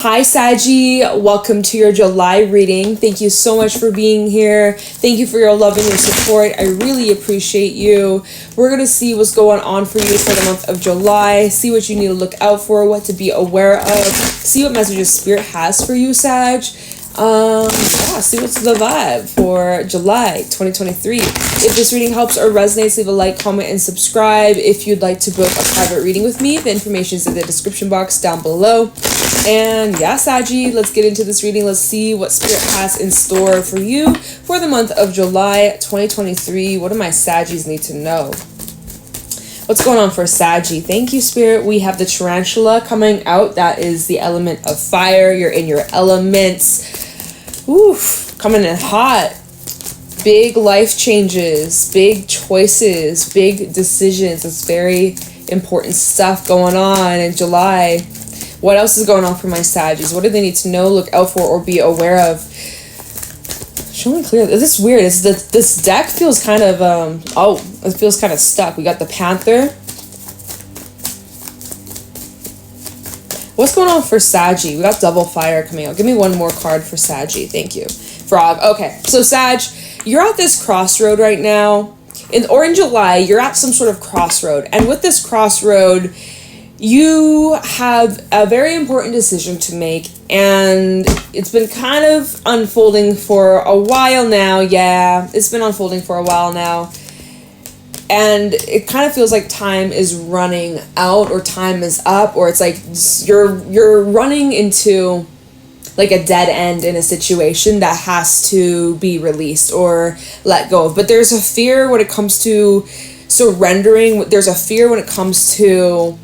Hi Saggy, welcome to your July reading. Thank you so much for being here. Thank you for your love and your support. I really appreciate you. We're going to see what's going on for you for the month of July, see what you need to look out for, what to be aware of, see what messages Spirit has for you, Sag. See what's the vibe for July 2023. If this reading helps or resonates, leave a like, comment, and subscribe. If you'd like to book a private reading with me, the information is in the description box down below. And yeah, Saggy, let's get into this reading. Let's see what Spirit has in store for you for the month of July 2023. What do my Saggies need to know? What's going on for Saggy? Thank you, Spirit. We have the tarantula coming out. That is the element of fire. You're in your elements. Oof, coming in hot. Big life changes, big choices, big decisions. It's very important stuff going on in July. What else is going on for my Saggies? What do they need to know, look out for, or be aware of? Show me clear. This is weird. This deck feels kind of it feels kind of stuck. We got the Panther. What's going on for Saggy? We got double fire coming out. Give me one more card for Saggy. Thank you. Frog. Okay. So Sag, you're at this crossroad right now. In July, you're at some sort of crossroad. And with this crossroad, you have a very important decision to make. And it's been kind of unfolding for a while now. Yeah, it's been unfolding for a while now. And it kind of feels like time is running out, or time is up, or it's like you're running into like a dead end in a situation that has to be released or let go of. But there's a fear when it comes to surrendering. There's a fear when it comes to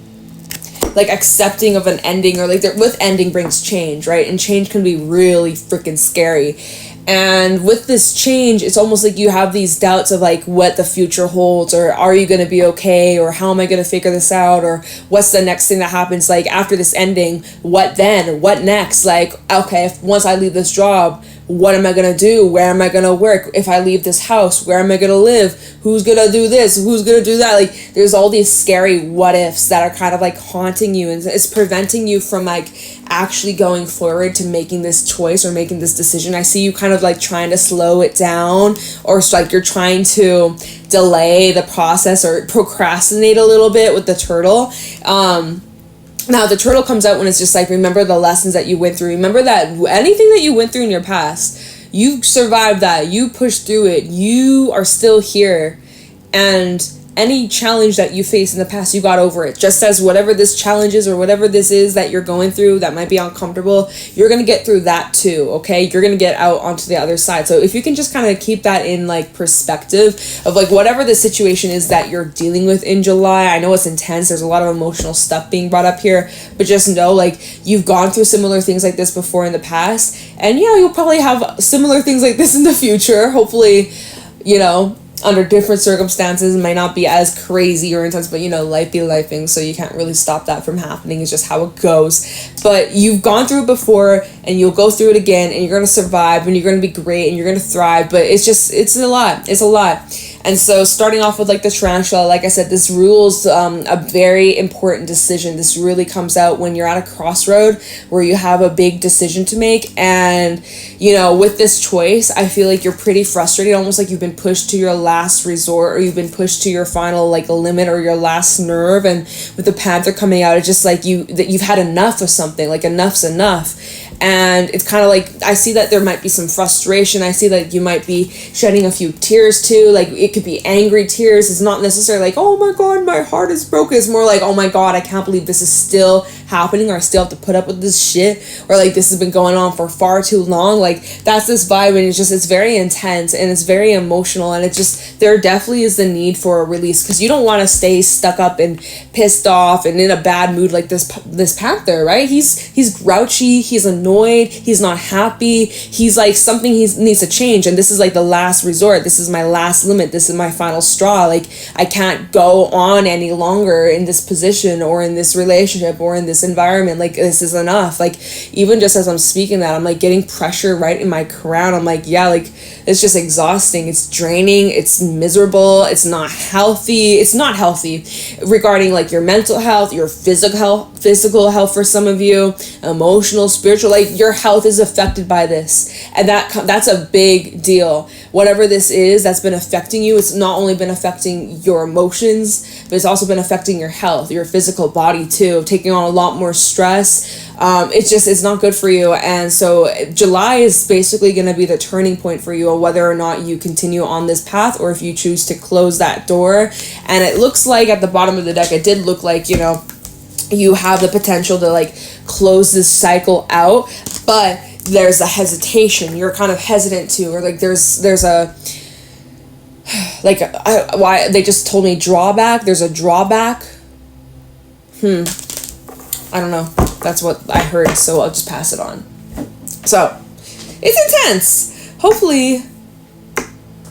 like accepting of an ending, or like with ending brings change, right? And change can be really freaking scary. And with this change, it's almost like you have these doubts of like what the future holds, or are you going to be okay, or how am I going to figure this out, or what's the next thing that happens, like after this ending, what then, what next, like, okay, once I leave this job, what am I going to do, where am I going to work, if I leave this house, where am I going to live, who's going to do this, who's going to do that, like there's all these scary what ifs that are kind of like haunting you, and it's preventing you from like actually going forward to making this choice or making this decision. I see you kind of like trying to slow it down, or it's like you're trying to delay the process or procrastinate a little bit with the turtle. Now the turtle comes out when it's just like, remember the lessons that you went through. Remember that anything that you went through in your past, you survived that, you pushed through it, you are still here. And any challenge that you faced in the past, you got over it. Just as whatever this challenge is, or whatever this is that you're going through that might be uncomfortable, you're going to get through that too, okay? You're going to get out onto the other side. So if you can just kind of keep that in like perspective of like whatever the situation is that you're dealing with in July. I know it's intense. There's a lot of emotional stuff being brought up here, but just know like you've gone through similar things like this before in the past. And yeah, you'll probably have similar things like this in the future. Hopefully, under different circumstances, it might not be as crazy or intense, but life be lifing, so you can't really stop that from happening. It's just how it goes. But you've gone through it before, and you'll go through it again, and you're going to survive, and you're going to be great, and you're going to thrive. But it's a lot. And so starting off with like the tarantula, like I said, this rules a very important decision. This really comes out when you're at a crossroad where you have a big decision to make. And, with this choice, I feel like you're pretty frustrated, almost like you've been pushed to your last resort, or you've been pushed to your final like limit, or your last nerve. And with the Panther coming out, it's just like you've had enough of something, like enough's enough. And it's kind of like, I see that there might be some frustration. I see that you might be shedding a few tears too. Like it could be angry tears. It's not necessarily like, oh my God, my heart is broken. It's more like, oh my God, I can't believe this is still happening, or I still have to put up with this shit, or like this has been going on for far too long. Like that's this vibe, and it's very intense, and it's very emotional, and there definitely is the need for a release, because you don't want to stay stuck up and pissed off and in a bad mood like this Panther, right? He's grouchy, he's annoyed, he's not happy, he's like something he needs to change, and this is like the last resort. This is my last limit. This is my final straw. Like I can't go on any longer in this position, or in this relationship, or in this environment. Like this is enough. Like even just as I'm speaking that, I'm like getting pressure right in my crown. I'm like, yeah, like it's just exhausting, it's draining, it's miserable, it's not healthy regarding like your mental health, your physical physical health for some of you, emotional, spiritual, like your health is affected by this. And that's a big deal. Whatever this is that's been affecting you, it's not only been affecting your emotions, but it's also been affecting your health, your physical body too, taking on a lot more stress. It's not good for you. And so July is basically going to be the turning point for you, whether or not you continue on this path or if you choose to close that door. And it looks like at the bottom of the deck, it did look like, you have the potential to like close this cycle out, but there's a hesitation. You're kind of hesitant to, or like there's a like why they just told me drawback. There's a drawback. I don't know. That's what I heard, so I'll just pass it on. So it's intense. Hopefully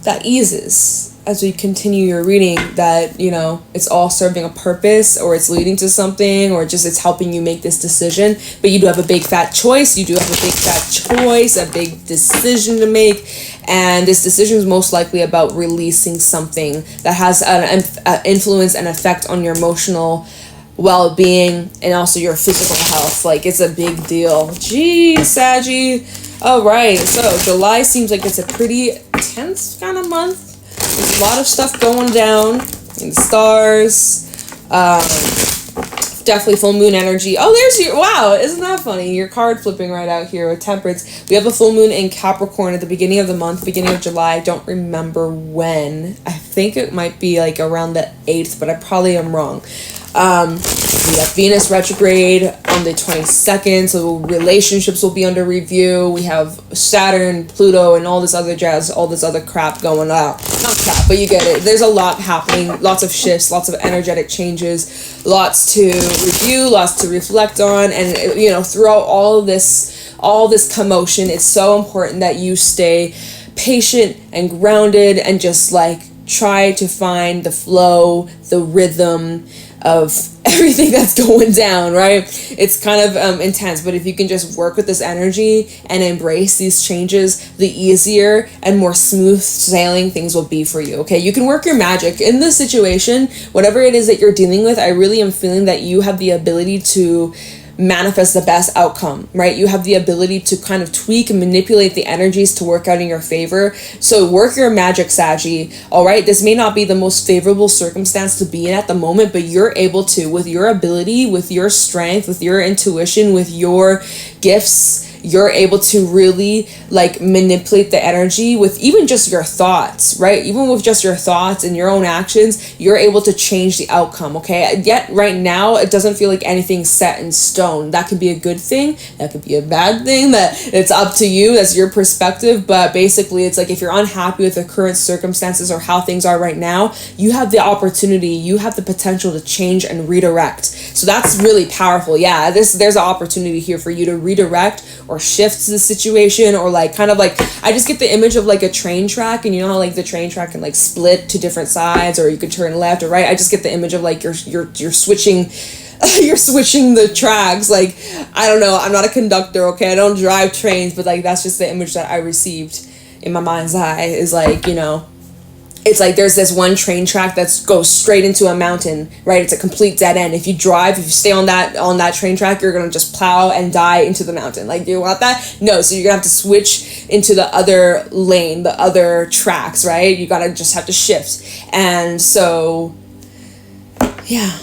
that eases as we continue your reading, that it's all serving a purpose, or it's leading to something, or just it's helping you make this decision. But you do have a big fat choice. You do have a big fat choice, a big decision to make, and this decision is most likely about releasing something that has an influence and effect on your emotional well-being and also your physical health. Like, it's a big deal. Gee, Saggy. All right, so July seems like it's a pretty tense kind of month. There's a lot of stuff going down in the stars. Definitely full moon energy. Oh, there's your, wow, isn't that funny? Your card flipping right out here with Temperance. We have a full moon in Capricorn at the beginning of the month, beginning of July. I don't remember when. I think it might be like around the 8th, but I probably am wrong. We have Venus retrograde on the 22nd, so relationships will be under review. We have Saturn, Pluto, and all this other jazz, all this other crap going on. Not crap, but you get it. There's a lot happening, lots of shifts, lots of energetic changes, lots to review, lots to reflect on, and throughout all this commotion, it's so important that you stay patient and grounded and just like try to find the flow, the rhythm of everything that's going down, right? It's kind of intense, but if you can just work with this energy and embrace these changes, the easier and more smooth sailing things will be for you, okay? You can work your magic in this situation, whatever it is that you're dealing with. I really am feeling that you have the ability to manifest the best outcome, right? You have the ability to kind of tweak and manipulate the energies to work out in your favor. So work your magic, Saggy. All right, this may not be the most favorable circumstance to be in at the moment, but you're able to, with your ability, with your strength, with your intuition, with your gifts, you're able to really like manipulate the energy with even just your thoughts, right? Even with just your thoughts and your own actions, you're able to change the outcome, okay? Yet right now, it doesn't feel like anything's set in stone. That could be a good thing. That could be a bad thing. That it's up to you. That's your perspective. But basically, it's like if you're unhappy with the current circumstances or how things are right now, you have the opportunity, you have the potential to change and redirect. So that's really powerful. Yeah, there's an opportunity here for you to redirect or shift the situation, or like kind of like, I just get the image of like a train track, and you know how like the train track can like split to different sides, or you could turn left or right. I just get the image of like you're switching you're switching the tracks. Like, I don't know, I'm not a conductor, okay? I don't drive trains, but like that's just the image that I received in my mind's eye, is like, it's like there's this one train track that goes straight into a mountain, right? It's a complete dead end. If you stay on that train track, you're gonna just plow and die into the mountain. Like, do you want that? No. So you're gonna have to switch into the other lane, the other tracks, right? You gotta just have to shift. And so, yeah,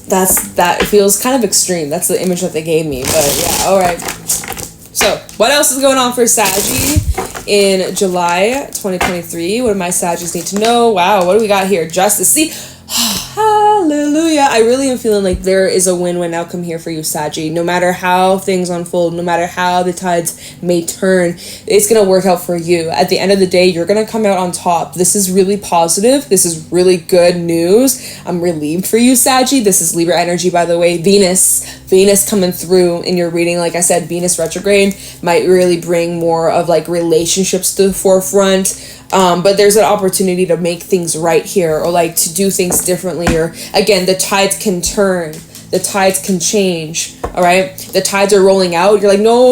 that feels kind of extreme. That's the image that they gave me. But yeah, all right. So what else is going on for Saggy in July 2023? What do my Saggies need to know? Wow, what do we got here? Justice. See, hallelujah. I really am feeling like there is a win-win outcome here for you, Saggy. No matter how things unfold, no matter how the tides may turn, it's going to work out for you. At the end of the day, you're going to come out on top. This is really positive. This is really good news. I'm relieved for you, Saggy. This is Libra energy, by the way. Venus coming through in your reading. Like I said, Venus retrograde might really bring more of like relationships to the forefront. But there's an opportunity to make things right here, or like to do things differently, or again, the tides can turn, the tides can change. All right, the tides are rolling out. You're like, no.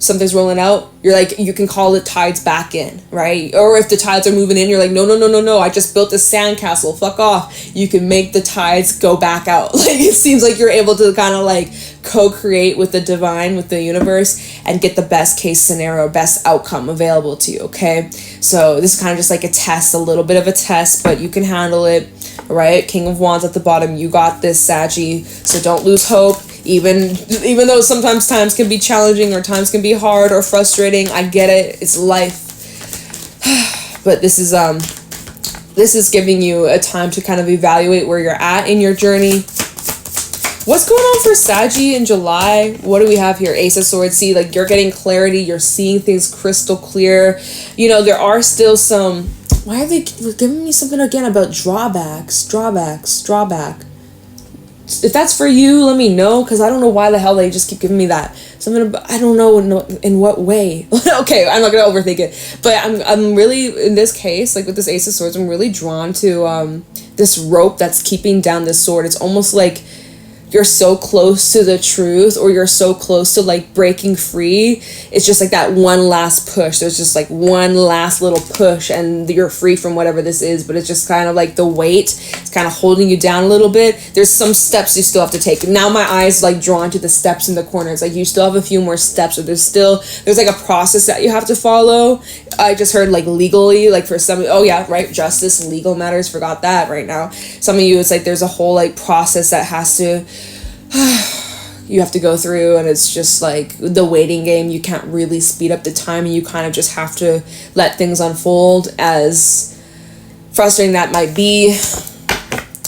something's rolling out, you're like, you can call it tides back in, right? Or if the tides are moving in, you're like, no, I just built this sandcastle, fuck off. You can make the tides go back out. Like, it seems like you're able to kind of like co-create with the divine, with the universe, and get the best case scenario, best outcome available to you, okay? So this is kind of just like a test, a little bit of a test, but you can handle it, right? King of Wands at the bottom, you got this, Saggy. So don't lose hope. Even though sometimes times can be challenging or times can be hard or frustrating, I get it. It's life. But this is giving you a time to kind of evaluate where you're at in your journey. What's going on for Saggy in July? What do we have here? Ace of Swords. See, like, you're getting clarity. You're seeing things crystal clear. You know, there are still some... Why are they giving me something again about drawback? If that's for you, let me know, because I don't know why the hell they just keep giving me that. Something about, I don't know in what way. Okay, I'm not going to overthink it. But I'm really, in this case, like with this Ace of Swords, I'm really drawn to this rope that's keeping down this sword. It's almost like you're so close to the truth, or you're so close to like breaking free. It's just like that one last push. There's just like one last little push and you're free from whatever this is, but it's just kind of like the weight, it's kind of holding you down a little bit. There's some steps you still have to take. Now my eyes like drawn to the steps in the corner. It's like you still have a few more steps, or there's like a process that you have to follow. I just heard like legally, like for some, oh yeah, right, justice and legal matters, forgot that right now. Some of you, it's like there's a whole like process that has to you have to go through, and it's just like the waiting game. You can't really speed up the time, and you kind of just have to let things unfold, as frustrating that might be.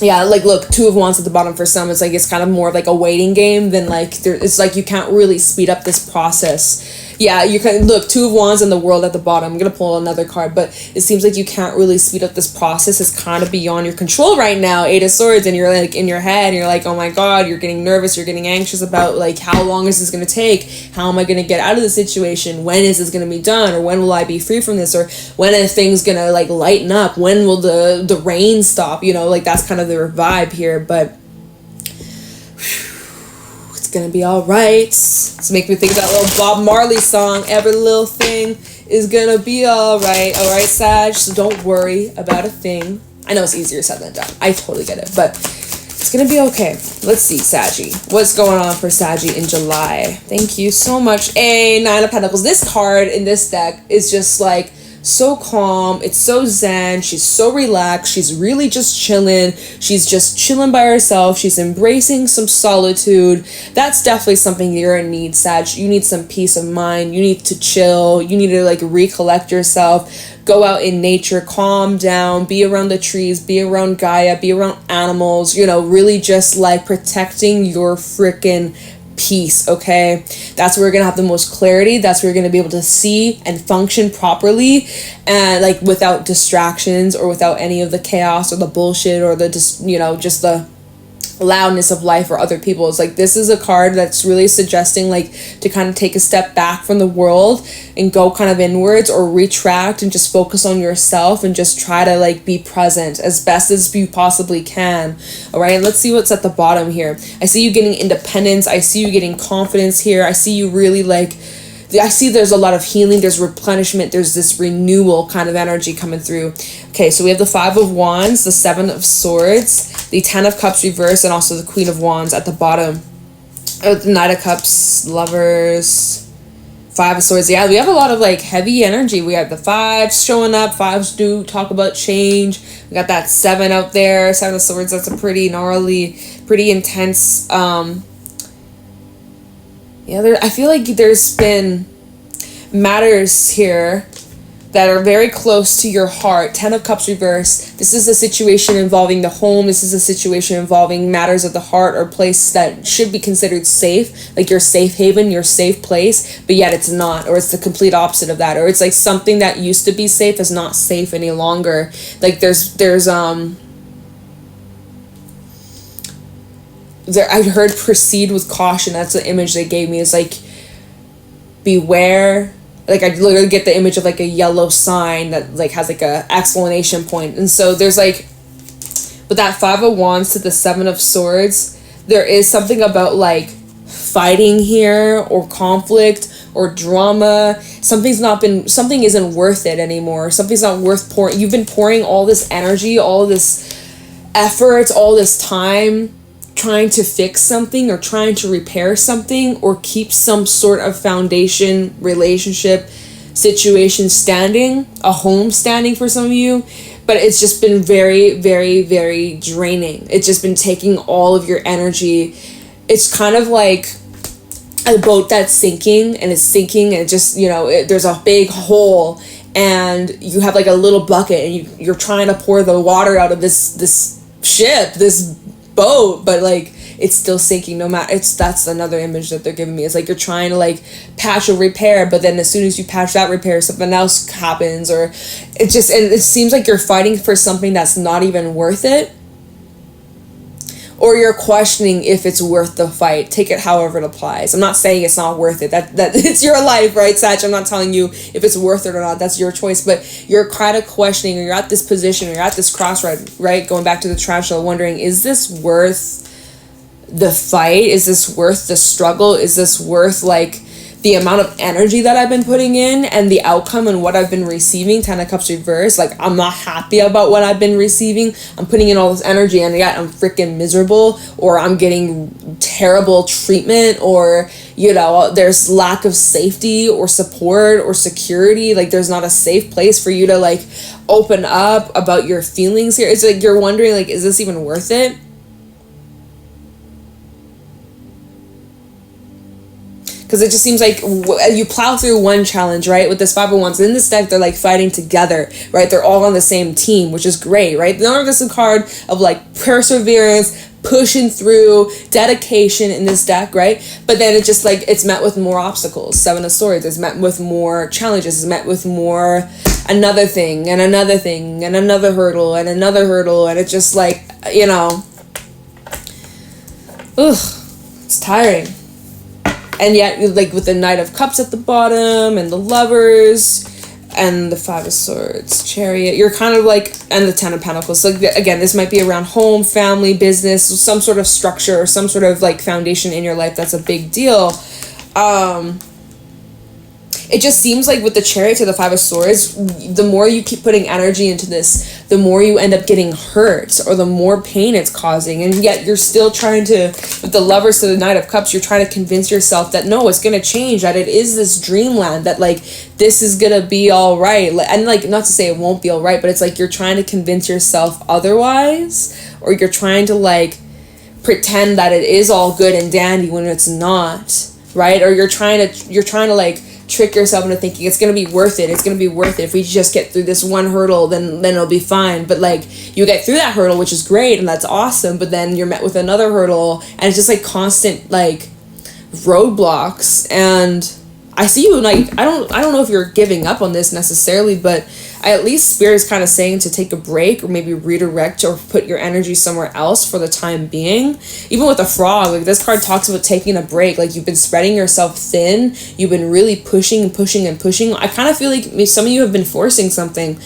Yeah, like look, Two of Wands at the bottom for some. It's like it's kind of more of like a waiting game than like it's like you can't really speed up this process. Yeah, you can look, Two of Wands and the World at the bottom. I'm gonna pull another card, but it seems like you can't really speed up this process. It's kind of beyond your control right now, Eight of Swords, and you're like in your head, and you're like, oh my god, you're getting nervous, you're getting anxious about like how long is this gonna take? How am I gonna get out of the situation? When is this gonna be done? Or when will I be free from this? Or when are things gonna like lighten up? When will the rain stop? You know, like that's kind of the vibe here, but it's gonna be all right. It's making me think of that little Bob Marley song, every little thing is gonna be all right, Sag, so don't worry about a thing. I know it's easier said than done, I totally get it, but it's gonna be okay. Let's see, Saggy, what's going on for Saggy in July? Thank you so much. Nine of Pentacles. This card in this deck is just like so calm, it's so zen, she's so relaxed, she's really just chilling, she's just chilling by herself, she's embracing some solitude. That's definitely something you're in need, Sag. You need some peace of mind, you need to chill, you need to like recollect yourself, go out in nature, calm down, be around the trees, be around Gaia, be around animals, you know, really just like protecting your freaking peace, okay? That's where we're gonna have the most clarity. That's where you're gonna be able to see and function properly, and like without distractions or without any of the chaos or the bullshit or the just, you know, just the loudness of life or other people. It's like this is a card that's really suggesting like to kind of take a step back from the world and go kind of inwards, or retract and just focus on yourself and just try to like be present as best as you possibly can. All right, let's see what's at the bottom here. I see you getting independence, I see you getting confidence here, I see you really like, I see there's a lot of healing, there's replenishment, there's this renewal kind of energy coming through. Okay, so we have the Five of Wands, the Seven of Swords, the Ten of Cups reversed, and also the Queen of Wands at the bottom. The Knight of Cups, Lovers, Five of Swords. Yeah, we have a lot of like heavy energy. We have the fives showing up. Fives do talk about change. We got that seven out there, Seven of Swords. That's a pretty gnarly, pretty intense yeah, I feel like there's been matters here that are very close to your heart. Ten of Cups reversed. This is a situation involving the home. This is a situation involving matters of the heart, or place that should be considered safe, like your safe haven, your safe place, but yet it's not, or it's the complete opposite of that, or it's like something that used to be safe is not safe any longer. Like I heard proceed with caution. That's the image they gave me. It's like beware. Like I literally get the image of like a yellow sign that like has like a exclamation point. And so there's like, with that Five of Wands to the Seven of Swords, there is something about like fighting here, or conflict, or drama. Something isn't worth it anymore. Something's not worth pouring. You've been pouring all this energy, all this effort, all this time trying to fix something or trying to repair something or keep some sort of foundation, relationship, situation standing, a home standing for some of you. But it's just been very, very, very draining. It's just been taking all of your energy. It's kind of like a boat that's sinking, and it's sinking, and it just, there's a big hole, and you have like a little bucket, and you're trying to pour the water out of this ship, this boat, but like it's still sinking no matter. That's another image that they're giving me. It's like you're trying to like patch a repair, but then as soon as you patch that repair, something else happens, or it seems like you're fighting for something that's not even worth it, or you're questioning if it's worth the fight. Take it however it applies. I'm not saying it's not worth it. That it's your life, right, Sag? I'm not telling you if it's worth it or not. That's your choice. But you're kind of questioning, or you're at this position, or you're at this crossroad, right? Going back to the tarantula, wondering, is this worth the fight? Is this worth the struggle? Is this worth like the amount of energy that I've been putting in and the outcome and what I've been receiving? 10 of Cups reverse. Like, I'm not happy about what I've been receiving. I'm putting in all this energy and yet I'm freaking miserable, or I'm getting terrible treatment, or there's lack of safety or support or security. Like, there's not a safe place for you to like open up about your feelings here. It's like you're wondering, like, is this even worth it? Because it just seems like you plow through one challenge, right? With this 5 of Wands. In this deck, they're like fighting together, right? They're all on the same team, which is great, right? None of this is a card of like perseverance, pushing through, dedication in this deck, right? But then it's just like it's met with more obstacles. 7 of Swords is met with more challenges. It's met with more another thing and another thing and another hurdle and another hurdle. And it's just like, it's tiring. And yet, like, with the Knight of Cups at the bottom, and the Lovers, and the 5 of Swords, Chariot, you're kind of like, and the 10 of Pentacles. So, again, this might be around home, family, business, some sort of structure, or some sort of, like, foundation in your life that's a big deal. It just seems like with the Chariot to the 5 of Swords, the more you keep putting energy into this, the more you end up getting hurt, or the more pain it's causing. And yet you're still trying to, with the Lovers to the Knight of Cups, you're trying to convince yourself that no, it's going to change, that it is this dreamland, that like this is going to be all right. And like, not to say it won't be all right, but it's like you're trying to convince yourself otherwise, or you're trying to like pretend that it is all good and dandy when it's not, right? Or you're trying to like trick yourself into thinking it's going to be worth it. It's going to be worth it. If we just get through this one hurdle, then it'll be fine. But like, you get through that hurdle, which is great, and that's awesome. But then you're met with another hurdle, and it's just like constant like roadblocks. And I see you like, I don't know if you're giving up on this necessarily, but at least Spirit's kind of saying to take a break, or maybe redirect, or put your energy somewhere else for the time being. Even with the Frog, like this card talks about taking a break. Like, you've been spreading yourself thin. You've been really pushing and pushing and pushing. I kind of feel like maybe some of you have been forcing something.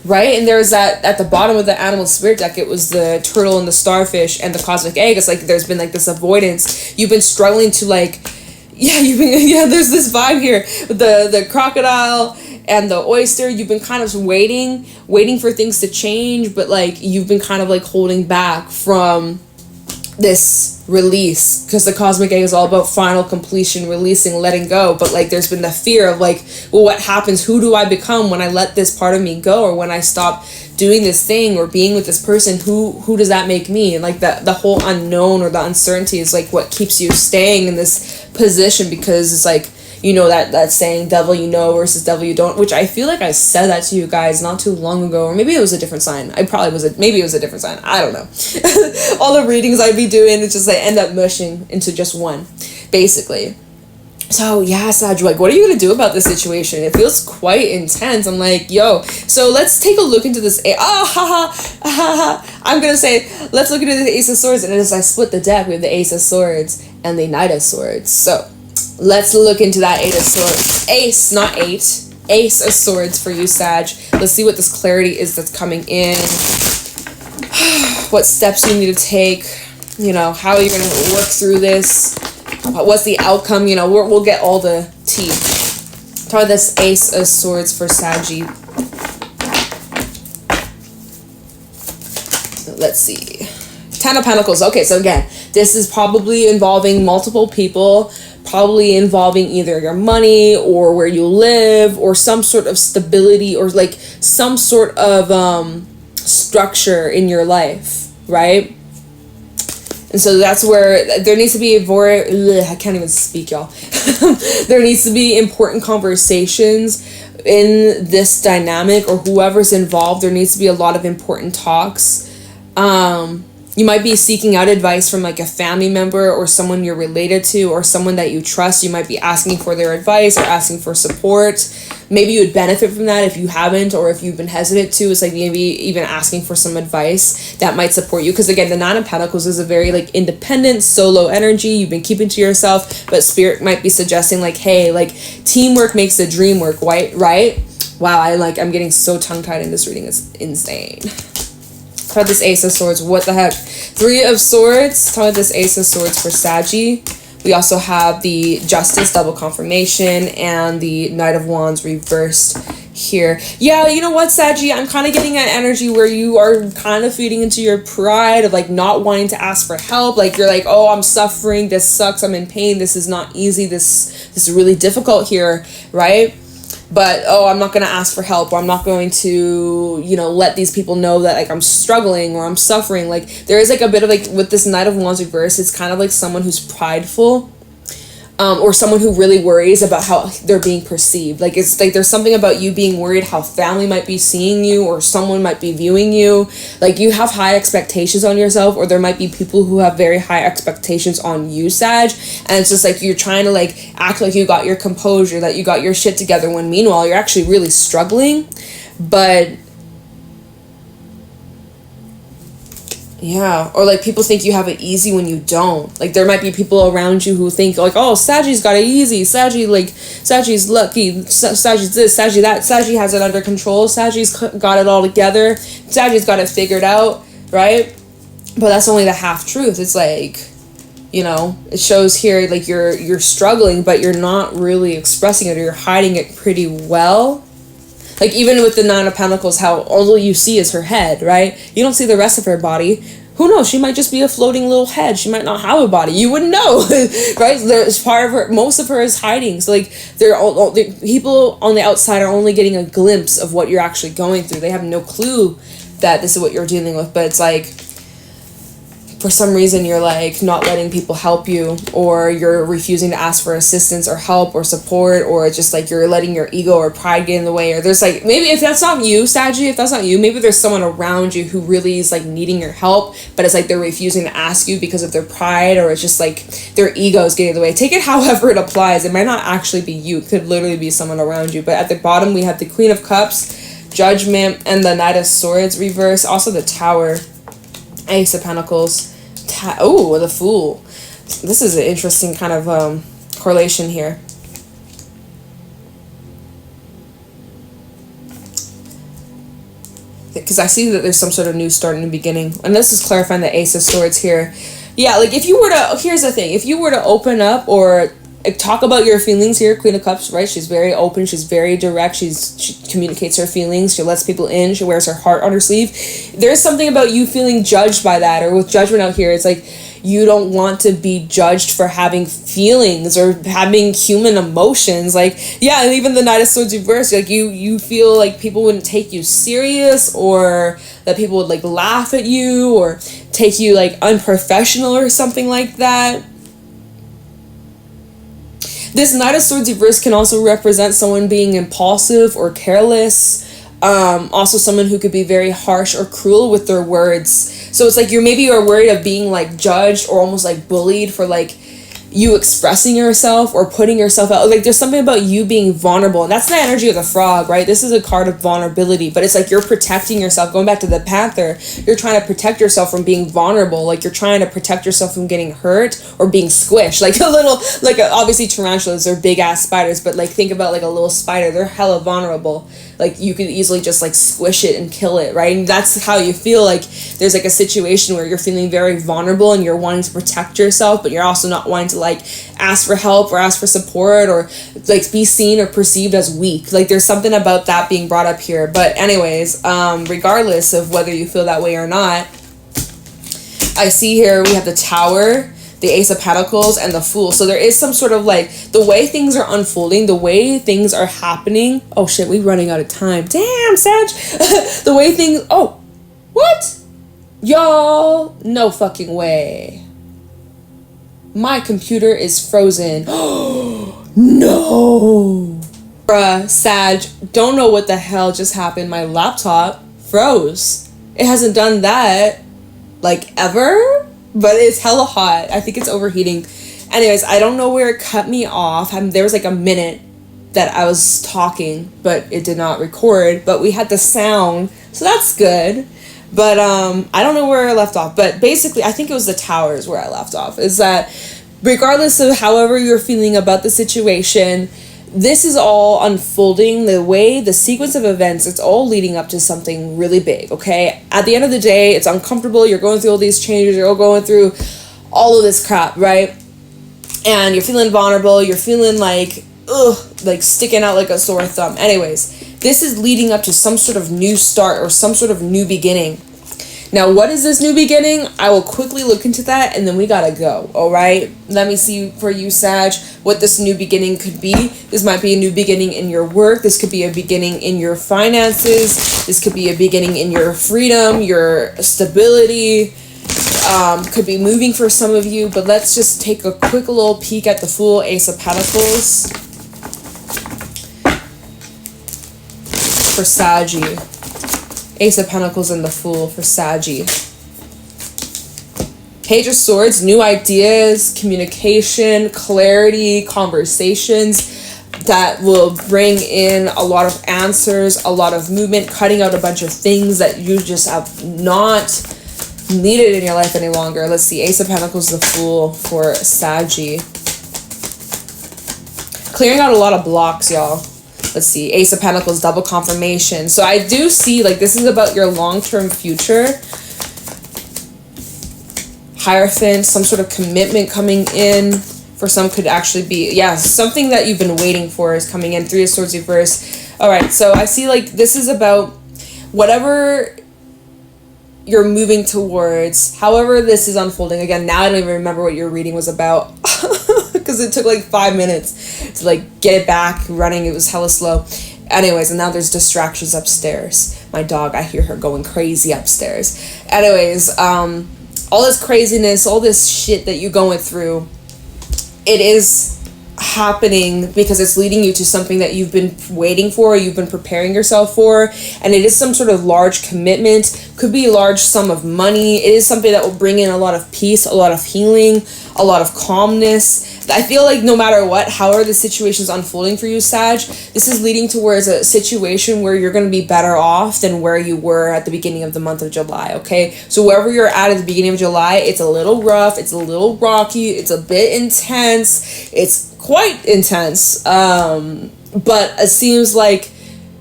Right? And there's that at the bottom of the Animal Spirit deck, it was the Turtle and the Starfish and the Cosmic Egg. It's like there's been like this avoidance. You've been struggling to like, there's this vibe here. The crocodile and the oyster, you've been kind of waiting for things to change, but like you've been kind of like holding back from this release, because the Cosmic Egg is all about final completion, releasing, letting go. But like there's been the fear of like, well, what happens? Who do I become when I let this part of me go, or when I stop doing this thing or being with this person? Who does that make me? And like the whole unknown or the uncertainty is like what keeps you staying in this position, because it's like, that saying, devil you know versus devil you don't, which I feel like I said that to you guys not too long ago, or maybe it was a different sign. Maybe it was a different sign. I don't know. All the readings I'd be doing, it's just like end up mushing into just one, basically. So yeah, Sag, like, what are you gonna do about this situation? It feels quite intense. I'm like, yo, so let's take a look into this. I'm gonna say, let's look into the Ace of Swords, and as I split the deck, we have the Ace of Swords and the Knight of Swords. So let's look into that Eight of Swords. Ace, not eight. Ace of Swords for you, Sag. Let's see what this clarity is that's coming in. What steps you need to take. How you're going to work through this. what's the outcome, you know, we'll get all the tea. Try this Ace of Swords for Saggy. Let's see. Ten of Pentacles. Okay, so again, this is probably involving multiple people, probably involving either your money or where you live or some sort of stability or like some sort of structure in your life, right? And so that's where there needs to be I can't even speak, y'all. There needs to be important conversations in this dynamic, or whoever's involved. There needs to be a lot of important talks. You might be seeking out advice from like a family member or someone you're related to or someone that you trust. You might be asking for their advice or asking for support. Maybe you would benefit from that if you haven't, or if you've been hesitant to. It's like maybe even asking for some advice that might support you. Because again, the Nine of Pentacles is a very like independent, solo energy. You've been keeping to yourself, but Spirit might be suggesting like, hey, like teamwork makes the dream work, right? Wow, I'm getting so tongue-tied in this reading. It's insane. Try this Ace of Swords. What the heck? Three of Swords. Try this Ace of Swords for Saggy. We also have the Justice double confirmation and the Knight of Wands reversed here. Yeah, you know what, Saggy? I'm kind of getting an energy where you are kind of feeding into your pride of like not wanting to ask for help. Like you're like, oh, I'm suffering. This sucks. I'm in pain. This is not easy. This is really difficult here, right? But, oh, I'm not going to ask for help, or I'm not going to, you know, let these people know that, like, I'm struggling or I'm suffering. Like, there is, like, a bit of, like, with this Knight of Wands reverse, it's kind of like someone who's prideful, or someone who really worries about how they're being perceived. Like, it's like there's something about you being worried how family might be seeing you or someone might be viewing you. Like, you have high expectations on yourself, or there might be people who have very high expectations on you, Sag. And it's just like you're trying to, like, act like you got your composure, that you got your shit together, when meanwhile you're actually really struggling. But yeah, or like people think you have it easy when you don't. Like there might be people around you who think like, oh, Saggy's got it easy. Saggy's lucky. Saggy's this, Saggy that. Saggy has it under control. Saggy's got it all together. Saggy's got it figured out, right? But that's only the half truth. It's like, you know, it shows here like you're struggling, but you're not really expressing it, or you're hiding it pretty well. Like, even with the Nine of Pentacles, how all you see is her head, right? You don't see the rest of her body. Who knows? She might just be a floating little head. She might not have a body. You wouldn't know, right? There's part of her, most of her is hiding. So, like, people on the outside are only getting a glimpse of what you're actually going through. They have no clue that this is what you're dealing with. But it's like, for some reason you're like not letting people help you, or you're refusing to ask for assistance or help or support, or just like you're letting your ego or pride get in the way. Or there's like, maybe if that's not you, Saggy, if that's not you, maybe there's someone around you who really is like needing your help, but it's like they're refusing to ask you because of their pride, or it's just like their ego is getting in the way. Take it however it applies. It might not actually be you. It could literally be someone around you. But at the bottom we have the Queen of Cups, Judgment, and the Knight of Swords reverse. Also the Tower, Ace of Pentacles, oh, the Fool. This is an interesting kind of correlation here. Because I see that there's some sort of new start in the beginning. And this is clarifying the Ace of Swords here. Yeah, like if you were to, here's the thing. If you were to open up or talk about your feelings here, Queen of Cups, right? She's very open. She's very direct. She communicates her feelings. She lets people in. She wears her heart on her sleeve. There's something about you feeling judged by that, or with Judgment out here, it's like you don't want to be judged for having feelings or having human emotions. Like, yeah, and even the Knight of Swords reverse, like you feel like people wouldn't take you serious, or that people would like laugh at you or take you like unprofessional or something like that. This Knight of Swords reverse can also represent someone being impulsive or careless. Also someone who could be very harsh or cruel with their words. So it's like you're worried of being like judged or almost like bullied for like you expressing yourself or putting yourself out. Like there's something about you being vulnerable, and that's the energy of the Frog, right? This is a card of vulnerability, but it's like you're protecting yourself. Going back to the Panther, you're trying to protect yourself from being vulnerable. Like you're trying to protect yourself from getting hurt or being squished. Like a little, like obviously tarantulas are big ass spiders, but like think about like a little spider. They're hella vulnerable. like you could easily just like squish it and kill it, right? And that's how you feel. Like there's like a situation where you're feeling very vulnerable and you're wanting to protect yourself, but you're also not wanting to like ask for help or ask for support or like be seen or perceived as weak. Like there's something about that being brought up here. But anyways, regardless of whether you feel that way or not, I see here we have the Tower, the Ace of Pentacles, and the Fool. So there is some sort of like the way things are unfolding, the way things are happening. Oh shit, we're running out of time. Damn, Sag. The way things. Oh, what? Y'all, no fucking way. My computer is frozen. No. Bruh, Sag, don't know what the hell just happened. My laptop froze. It hasn't done that like ever, but it's hella hot. I think it's overheating. Anyways, I don't know where it cut me off. There was like a minute that I was talking, but it did not record, but we had the sound, so that's good. But I don't know where I left off, but basically I think it was the Towers where I left off, is that regardless of however you're feeling about the situation, this is all unfolding the way, the sequence of events, it's all leading up to something really big, okay? At the end of the day, it's uncomfortable, you're going through all these changes, you're all going through all of this crap, right? And you're feeling vulnerable, you're feeling like, like sticking out like a sore thumb. Anyways, this is leading up to some sort of new start or some sort of new beginning. Now, what is this new beginning? I will quickly look into that and then we gotta go, all right? Let me see for you, Sag, what this new beginning could be. This might be a new beginning in your work. This could be a beginning in your finances. This could be a beginning in your freedom, your stability. Could be moving for some of you, but let's just take a quick little peek at the Fool, Ace of Pentacles. For Saggy. Ace of Pentacles and the Fool for Saggy. Page of Swords, new ideas, communication, clarity, conversations that will bring in a lot of answers, a lot of movement, cutting out a bunch of things that you just have not needed in your life any longer. Let's see, Ace of Pentacles, the Fool for Saggy. Clearing out a lot of blocks, y'all. Let's see, Ace of Pentacles, double confirmation. So I do see, like, this is about your long-term future. Hierophant, some sort of commitment coming in. For some could actually be, yeah, something that you've been waiting for is coming in. Three of Swords reverse. All right, so I see, like, this is about whatever you're moving towards, however this is unfolding. Again, now I don't even remember what your reading was about. Because it took like 5 minutes to like get it back running. It was hella slow. Anyways, and now there's distractions upstairs. My dog, I hear her going crazy upstairs. Anyways, all this craziness, all this shit that you're going through, it is happening because it's leading you to something that you've been waiting for, you've been preparing yourself for, and it is some sort of large commitment, could be a large sum of money. It is something that will bring in a lot of peace, a lot of healing, a lot of calmness. I feel like no matter what, however the situation's unfolding for you, Sag, this is leading towards a situation where you're going to be better off than where you were at the beginning of the month of July, okay? So wherever you're at the beginning of July, it's a little rough, it's a little rocky, it's a bit intense, it's quite intense, but it seems like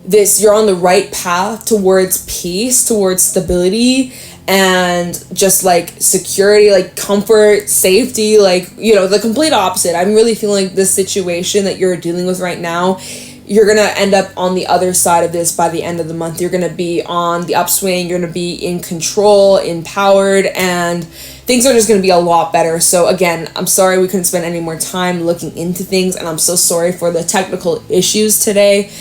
you're on the right path towards peace, towards stability, and just like security, like comfort, safety, like, you know, the complete opposite. I'm really feeling like this situation that you're dealing with right now, you're gonna end up on the other side of this by the end of the month. You're gonna be on the upswing, you're gonna be in control, empowered, and things are just gonna be a lot better. So again, I'm sorry we couldn't spend any more time looking into things, and I'm so sorry for the technical issues today.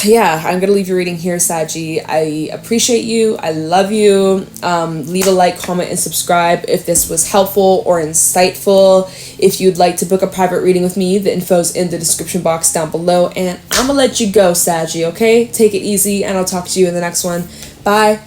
Yeah, I'm gonna leave your reading here, Saggy. I appreciate you. I love you. Leave a like, comment, and subscribe if this was helpful or insightful. If you'd like to book a private reading with me, the info's in the description box down below. And I'm gonna let you go, Saggy, okay? Take it easy, and I'll talk to you in the next one. Bye.